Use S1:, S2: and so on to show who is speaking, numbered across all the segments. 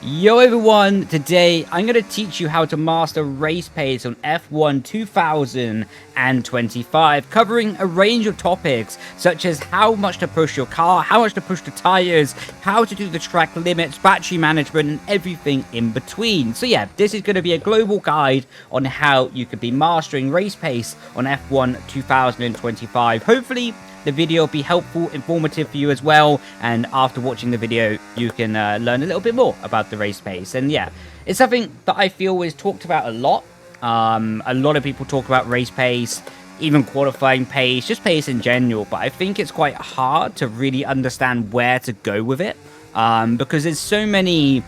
S1: Yo everyone, today I'm going to teach you how to master race pace on F1 2025, covering a range of topics such as how much to push your car, how much to push the tires, how to do the track limits, battery management, and everything in between. So yeah, this is going to be a global guide on how you could be mastering race pace on F1 2025. Hopefully the video will be helpful, informative for you as well, and after watching the video you can learn a little bit more about the race pace. And yeah, it's something that I feel is talked about a lot. A lot of people talk about race pace, even qualifying pace, just pace in general, but I think it's quite hard to really understand where to go with it, because there's so many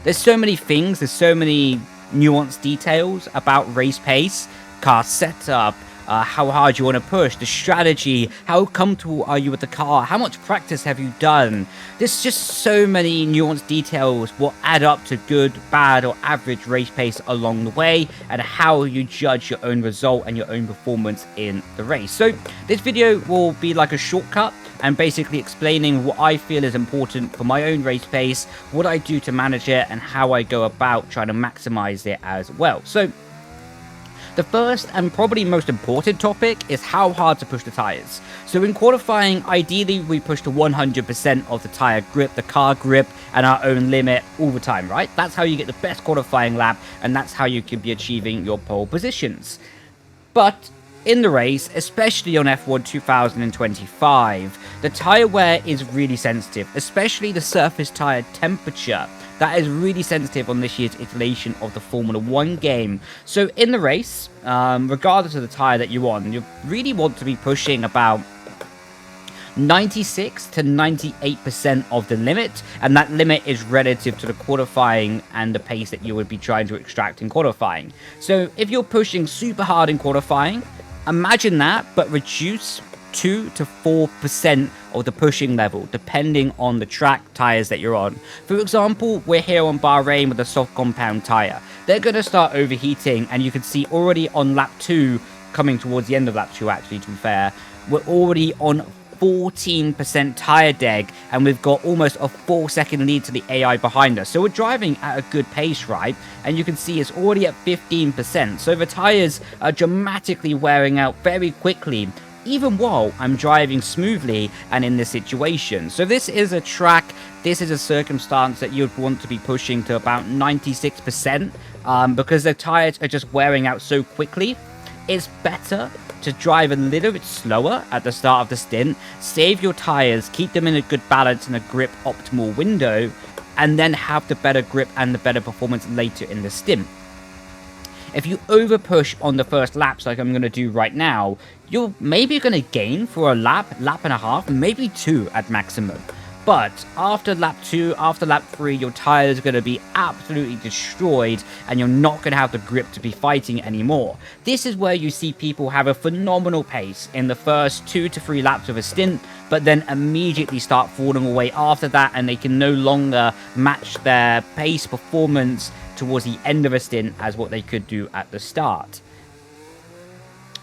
S1: things, there's so many nuanced details about race pace, car setup, how hard you want to push, the strategy, how comfortable are you with the car, how much practice have you done. There's just so many nuanced details what add up to good, bad, or average race pace along the way, and how you judge your own result and your own performance in the race. So this video will be like a shortcut and basically explaining what I feel is important for my own race pace, what I do to manage it, and how I go about trying to maximize it as well. So the first and probably most important topic is how hard to push the tires. So in qualifying, ideally we push to 100% of the tire grip, the car grip, and our own limit all the time, right? That's how you get the best qualifying lap, and that's how you can be achieving your pole positions. But in the race, especially on F1 2025, the tire wear is really sensitive, especially the surface tire temperature. That is really sensitive on this year's iteration of the Formula 1 game. So in the race, regardless of the tire that you're on, you really want to be pushing about 96 to 98% of the limit, and that limit is relative to the qualifying and the pace that you would be trying to extract in qualifying. So if you're pushing super hard in qualifying, imagine that, but reduce 2 to 4% of the pushing level, depending on the track tires that you're on. For example, we're here on Bahrain with a soft compound tire. They're going to start overheating, and you can see already on lap 2, coming towards the end of lap 2 actually, to be fair, we're already on 14% tire deg, and we've got almost a 4-second lead to the AI behind us. So we're driving at a good pace, right? And you can see it's already at 15%. So the tires are dramatically wearing out very quickly, even while I'm driving smoothly and in this situation. So this is a track, this is a circumstance that you'd want to be pushing to about 96%, because the tires are just wearing out so quickly. It's better to drive a little bit slower at the start of the stint, save your tires, keep them in a good balance and a grip optimal window, and then have the better grip and the better performance later in the stint. If you over push on the first laps like I'm going to do right now, you're maybe going to gain for a lap and a half, maybe 2 at maximum. But after lap 2, after lap 3, your tires are going to be absolutely destroyed, and you're not going to have the grip to be fighting anymore. This is where you see people have a phenomenal pace in the first 2 to 3 laps of a stint, but then immediately start falling away after that, and they can no longer match their pace performance towards the end of a stint as what they could do at the start.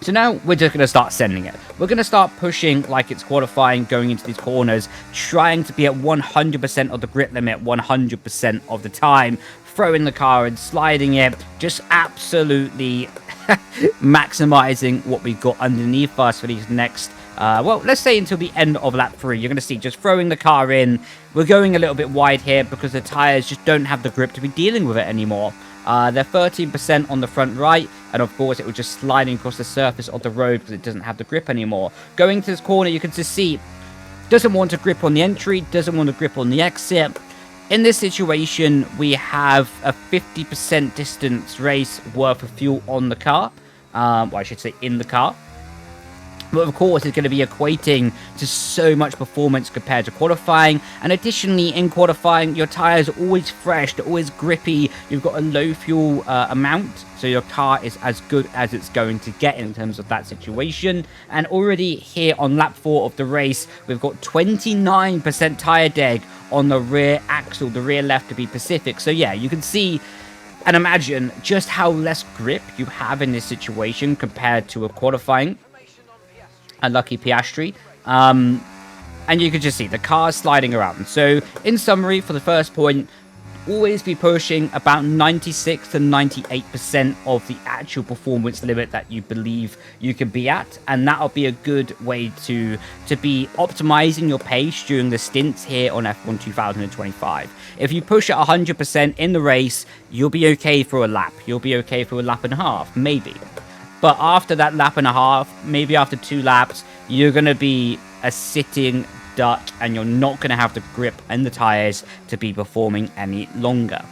S1: So now we're just going to start sending it. We're going to start pushing like it's qualifying, going into these corners, trying to be at 100% of the grip limit 100% of the time, throwing the car and sliding it, just absolutely maximizing what we've got underneath us for these next well, let's say until the end of lap 3. You're going to see just throwing the car in. We're going a little bit wide here because the tires just don't have the grip to be dealing with it anymore. They're 13% on the front right, and of course it was just sliding across the surface of the road because it doesn't have the grip anymore. Going to this corner, you can just see, doesn't want to grip on the entry, doesn't want to grip on the exit. In this situation, we have a 50% distance race worth of fuel on the car. Well, I should say in the car. But of course, it's going to be equating to so much performance compared to qualifying. And additionally, in qualifying, your tires are always fresh, they're always grippy. You've got a low fuel amount, so your car is as good as it's going to get in terms of that situation. And already here on lap 4 of the race, we've got 29% tire deg on the rear axle, the rear left to be specific. So yeah, you can see and imagine just how less grip you have in this situation compared to a qualifying. Unlucky Piastri. And you can just see the car sliding around. So in summary, for the first point, always be pushing about 96 to 98% of the actual performance limit that you believe you can be at, and that'll be a good way to be optimizing your pace during the stints here on F1 2025. If you push at 100% in the race, you'll be okay for a lap. You'll be okay for a lap and a half, maybe. But after that lap and a half, maybe after 2 laps, you're going to be a sitting duck, and you're not going to have the grip and the tires to be performing any longer.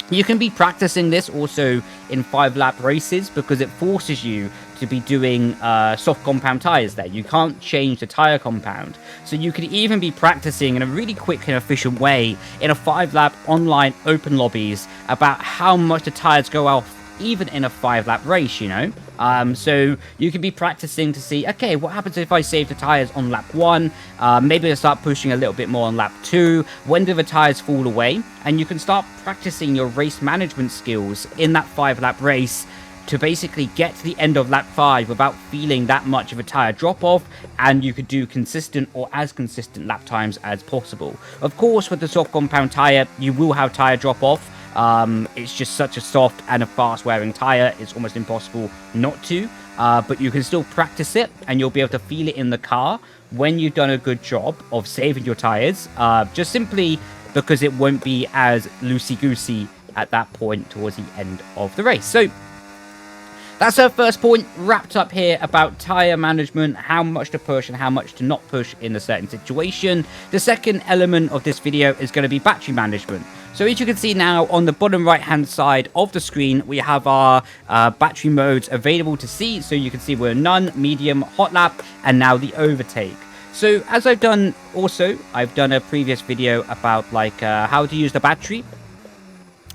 S1: You can be practicing this also in 5-lap races, because it forces you to be doing soft compound tires there. You can't change the tire compound. So you could even be practicing in a really quick and efficient way in a 5-lap online open lobbies about how much the tires go off even in a 5-lap race, you know. So you can be practicing to see, okay, what happens if I save the tires on lap 1? Maybe I start pushing a little bit more on lap 2. When do the tires fall away? And you can start practicing your race management skills in that 5-lap race to basically get to the end of lap 5 without feeling that much of a tire drop off, and you could do consistent or as consistent lap times as possible. Of course, with the soft compound tire, you will have tire drop off. It's just such a soft and a fast wearing tire, it's almost impossible not to, but you can still practice it, and you'll be able to feel it in the car when you've done a good job of saving your tires, just simply because it won't be as loosey-goosey at that point towards the end of the race. So that's our first point wrapped up here about tire management, how much to push and how much to not push in a certain situation. The second element of this video is going to be battery management. So as you can see now on the bottom right hand side of the screen, we have our battery modes available to see. So you can see we're none, medium, hot lap, and now the overtake. So as I've done a previous video about like how to use the battery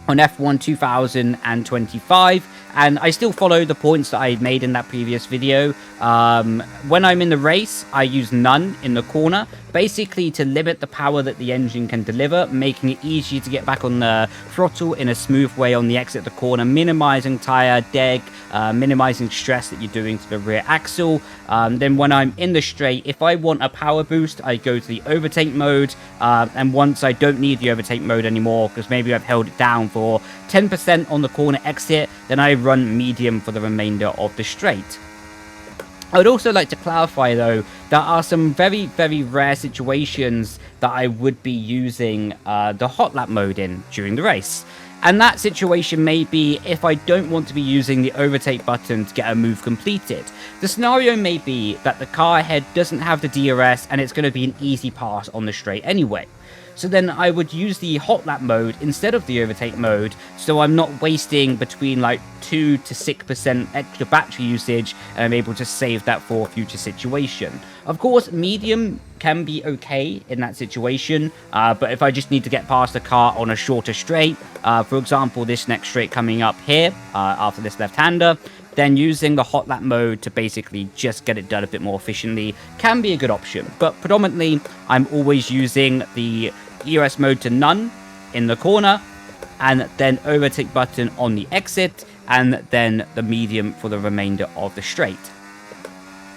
S1: on F1 2025, and I still follow the points that I made in that previous video. When I'm in the race, I use none in the corner, basically to limit the power that the engine can deliver, making it easier to get back on the throttle in a smooth way on the exit of the corner, minimizing tire deg, minimizing stress that you're doing to the rear axle. Then when I'm in the straight, if I want a power boost, I go to the overtake mode, and once I don't need the overtake mode anymore, because maybe I've held it down for 10% on the corner exit, then I run medium for the remainder of the straight. I would also like to clarify, though, there are some very, very rare situations that I would be using the hot lap mode in during the race. And that situation may be if I don't want to be using the overtake button to get a move completed. The scenario may be that the car ahead doesn't have the DRS and it's going to be an easy pass on the straight anyway. So then I would use the hot lap mode instead of the overtake mode, so I'm not wasting between like 2 to 6% extra battery usage, and I'm able to save that for a future situation. Of course, medium can be okay in that situation, but if I just need to get past the car on a shorter straight, for example, this next straight coming up here, after this left-hander, then using the hot lap mode to basically just get it done a bit more efficiently can be a good option. But predominantly, I'm always using the ERS mode to none in the corner, and then overtake button on the exit, and then the medium for the remainder of the straight.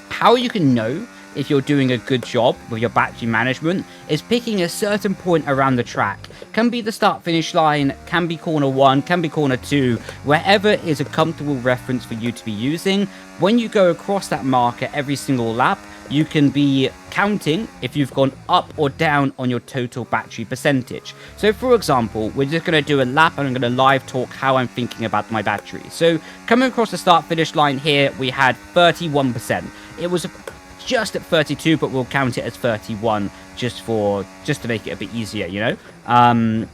S1: How you can know if you're doing a good job with your battery management is picking a certain point around the track. Can be the start finish line, can be corner 1, can be corner 2, wherever is a comfortable reference for you to be using. When you go across that marker every single lap, you can be counting if you've gone up or down on your total battery percentage. So for example, we're just going to do a lap and I'm going to live talk how I'm thinking about my battery. So coming across the start finish line here, we had 31%. It was just at 32, but we'll count it as 31 just to make it a bit easier, you know.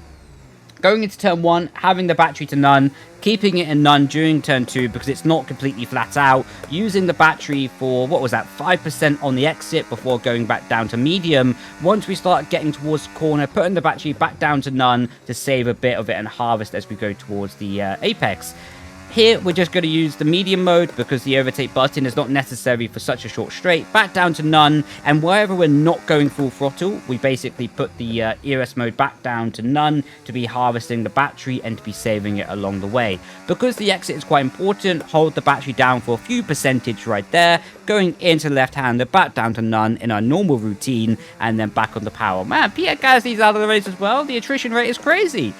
S1: Going into turn 1, having the battery to none, keeping it in none during turn 2 because it's not completely flat out, using the battery for, what was that, 5% on the exit before going back down to medium. Once we start getting towards the corner, putting the battery back down to none to save a bit of it and harvest as we go towards the apex. Here, we're just going to use the medium mode because the overtake button is not necessary for such a short straight. Back down to none, and wherever we're not going full throttle, we basically put the ERS mode back down to none to be harvesting the battery and to be saving it along the way. Because the exit is quite important, hold the battery down for a few percentage right there, going into the left-hander, back down to none in our normal routine, and then back on the power. Man, Pierre Gasly's out of the race as well. The attrition rate is crazy.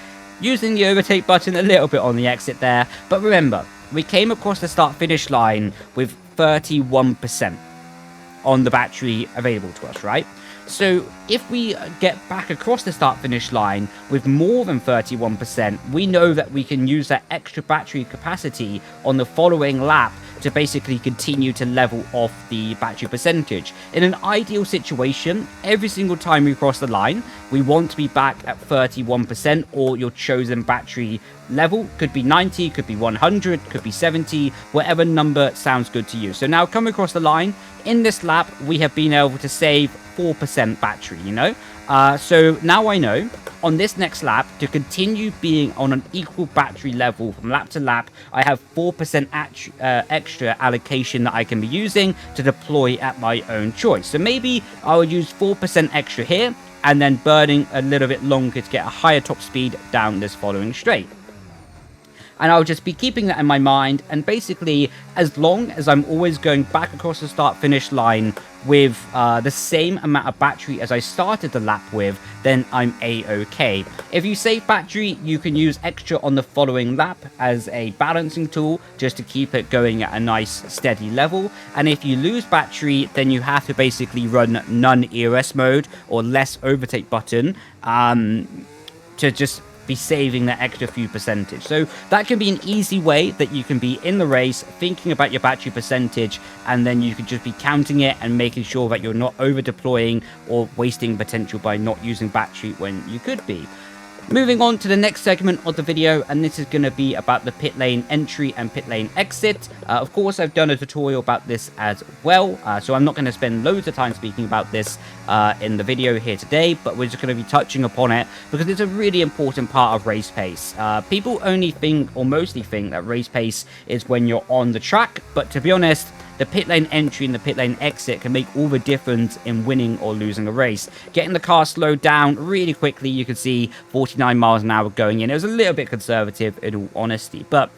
S1: Using the overtake button a little bit on the exit there. But remember, we came across the start-finish line with 31% on the battery available to us, right? So if we get back across the start-finish line with more than 31%, we know that we can use that extra battery capacity on the following lap to basically continue to level off the battery percentage. In an ideal situation, every single time we cross the line, we want to be back at 31%, or your chosen battery level. Could be 90, could be 100, could be 70, whatever number sounds good to you. So now coming across the line, in this lap, we have been able to save 4% battery, you know? So now I know on this next lap, to continue being on an equal battery level from lap to lap, I have 4% extra allocation that I can be using to deploy at my own choice. So maybe I would use 4% extra here, and then burning a little bit longer to get a higher top speed down this following straight. And I'll just be keeping that in my mind, and basically, as long as I'm always going back across the start-finish line with the same amount of battery as I started the lap with, then I'm a-okay. If you save battery, you can use extra on the following lap as a balancing tool, just to keep it going at a nice steady level. And if you lose battery, then you have to basically run none ERS mode or less overtake button to just be saving that extra few percentage. So that can be an easy way that you can be in the race thinking about your battery percentage, and then you can just be counting it and making sure that you're not over deploying or wasting potential by not using battery when you could be. Moving on to the next segment of the video, and this is going to be about the pit lane entry and pit lane exit. Of course, I've done a tutorial about this as well, so I'm not going to spend loads of time speaking about this in the video here today, but we're just going to be touching upon it because it's a really important part of race pace. People only think, or mostly think, that race pace is when you're on the track, but to be honest, the pit lane entry and the pit lane exit can make all the difference in winning or losing a race. Getting the car slowed down really quickly, you can see 49 miles an hour going in. It was a little bit conservative in all honesty, but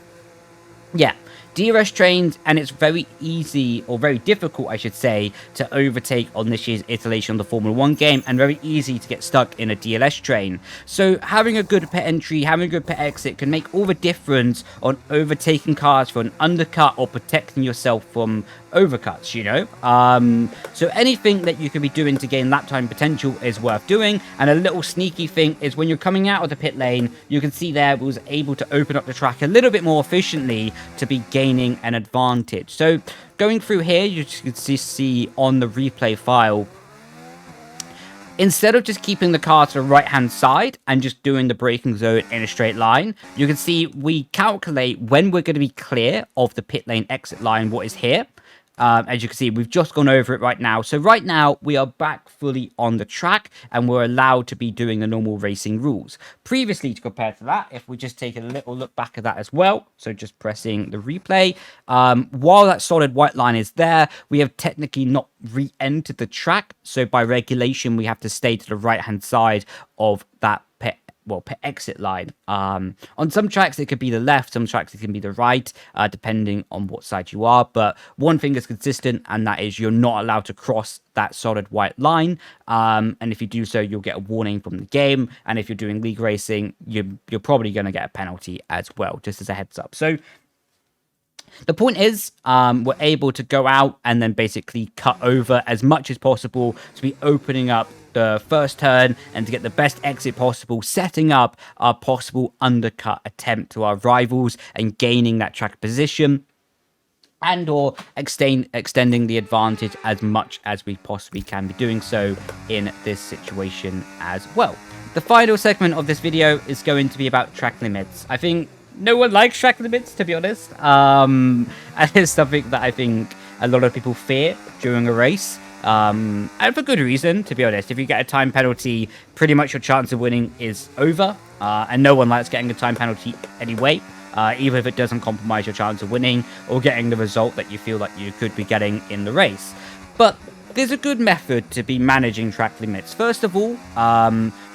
S1: yeah. DRS trains, and it's very easy, or very difficult I should say, to overtake on this year's iteration of the Formula 1 game, and very easy to get stuck in a DLS train. So having a good pit entry, having a good pit exit can make all the difference on overtaking cars for an undercut or protecting yourself from overcuts, you know? So anything that you could be doing to gain lap time potential is worth doing. And a little sneaky thing is when you're coming out of the pit lane, you can see there we was able to open up the track a little bit more efficiently to be gaining an advantage. So going through here, you can see on the replay file, instead of just keeping the car to the right hand side and just doing the braking zone in a straight line, you can see we calculate when we're going to be clear of the pit lane exit line, what is here. As you can see, we've just gone over it right now. So right now, we are back fully on the track, and we're allowed to be doing the normal racing rules. Previously, to compare to that, if we just take a little look back at that as well, so just pressing the replay, while that solid white line is there, we have technically not re-entered the track. So by regulation, we have to stay to the right-hand side of that pit exit line. On some tracks it could be the left, some tracks it can be the right, depending on what side you are, but one thing is consistent, and that is you're not allowed to cross that solid white line, and if you do so, you'll get a warning from the game, and if you're doing league racing, you're probably going to get a penalty as well, just as a heads up. So the point is, we're able to go out and then basically cut over as much as possible to be opening up the first turn and to get the best exit possible, setting up our possible undercut attempt to our rivals and gaining that track position, and or extending the advantage as much as we possibly can be doing so in this situation as well. The final segment of this video is going to be about track limits. I think no one likes track limits, to be honest. And it's something that I think a lot of people fear during a race. And for good reason, to be honest. If you get a time penalty, pretty much your chance of winning is over. And no one likes getting a time penalty anyway. even if it doesn't compromise your chance of winning or getting the result that you feel like you could be getting in the race. But there's a good method to be managing track limits. First of all,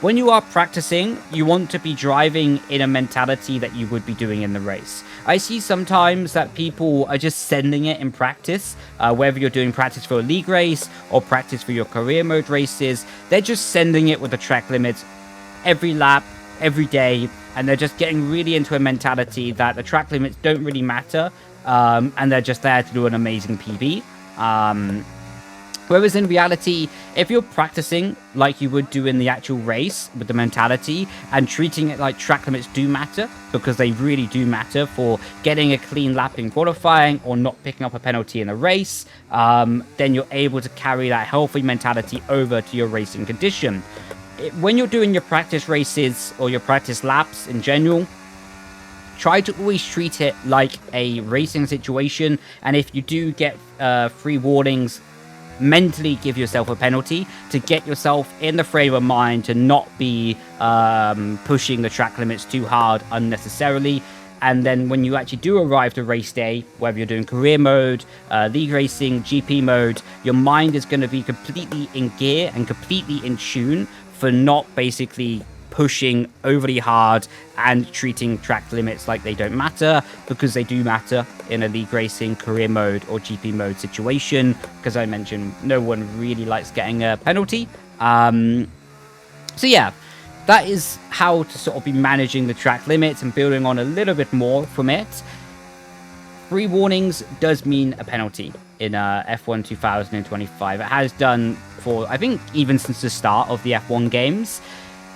S1: when you are practicing, you want to be driving in a mentality that you would be doing in the race. I see sometimes that people are just sending it in practice, whether you're doing practice for a league race or practice for your career mode races. They're just sending it with the track limits every lap, every day, and they're just getting really into a mentality that the track limits don't really matter, and they're just there to do an amazing PB. Whereas in reality, if you're practicing like you would do in the actual race with the mentality and treating it like track limits do matter, because they really do matter for getting a clean lap in qualifying or not picking up a penalty in a race, then you're able to carry that healthy mentality over to your racing condition. When you're doing your practice races or your practice laps in general, try to always treat it like a racing situation, and if you do get free warnings, mentally give yourself a penalty to get yourself in the frame of mind to not be pushing the track limits too hard unnecessarily. And then when you actually do arrive to race day, whether you're doing career mode, league racing, GP mode, your mind is going to be completely in gear and completely in tune for not basically pushing overly hard and treating track limits like they don't matter, because they do matter in a league racing, career mode or GP mode situation, because I mentioned no one really likes getting a penalty. So yeah, that is how to sort of be managing the track limits and building on a little bit more from it. Free warnings does mean a penalty in F1 2025. It has done for, I think, even since the start of the F1 games.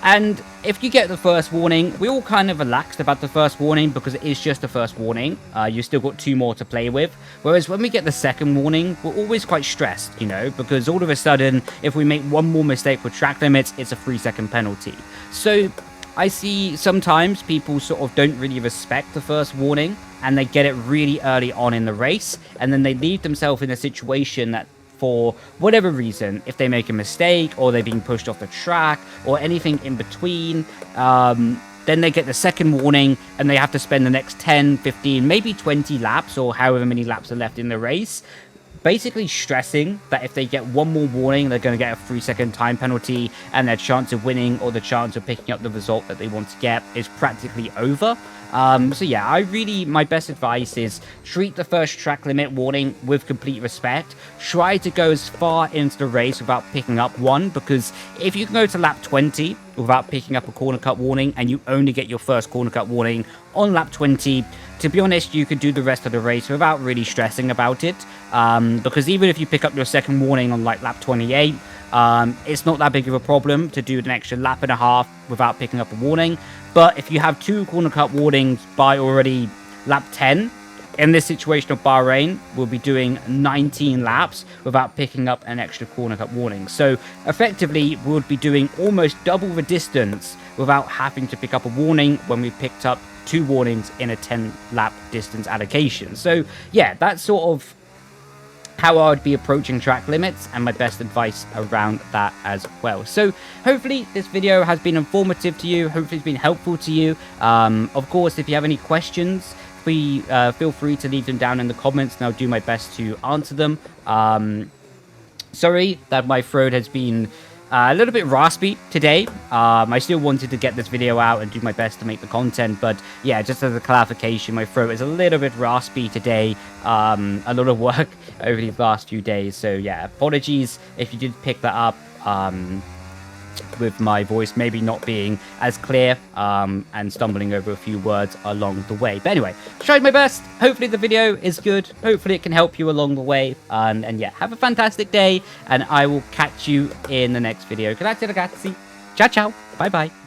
S1: And if you get the first warning, we're all kind of relaxed about the first warning because it is just the first warning. You still got 2 more to play with. Whereas when we get the second warning, we're always quite stressed, you know, because all of a sudden, if we make one more mistake with track limits, it's a 3-second penalty. So I see sometimes people sort of don't really respect the first warning and they get it really early on in the race. And then they leave themselves in a situation that, for whatever reason, if they make a mistake or they're being pushed off the track or anything in between, then they get the second warning and they have to spend the next 10, 15, maybe 20 laps or however many laps are left in the race, basically stressing that if they get one more warning, they're going to get a 3-second time penalty and their chance of winning or the chance of picking up the result that they want to get is practically over. So yeah, my best advice is treat the first track limit warning with complete respect. Try to go as far into the race without picking up one, because if you can go to lap 20 without picking up a corner cut warning and you only get your first corner cut warning on lap 20, to be honest, you could do the rest of the race without really stressing about it, because even if you pick up your second warning on like lap 28, it's not that big of a problem to do an extra lap and a half without picking up a warning. But if you have 2 corner cut warnings by already lap 10, in this situation of Bahrain, we'll be doing 19 laps without picking up an extra corner cut warning. So effectively, we'll be doing almost double the distance without having to pick up a warning when we picked up 2 warnings in a 10 lap distance allocation. So yeah, that's sort of how I would be approaching track limits and my best advice around that as well. So hopefully this video has been informative to you. Hopefully it's been helpful to you. Of course, if you have any questions, feel free to leave them down in the comments and I'll do my best to answer them. Sorry that my throat has been a little bit raspy today. I still wanted to get this video out and do my best to make the content, but yeah, just as a clarification, my throat is a little bit raspy today. A lot of work over these last few days, so yeah, apologies if you did pick that up with my voice maybe not being as clear and stumbling over a few words along the way. But anyway, tried my best. Hopefully the video is good. Hopefully it can help you along the way. And yeah, have a fantastic day, and I will catch you in the next video. Grazie ragazzi. Ciao ciao. Bye bye.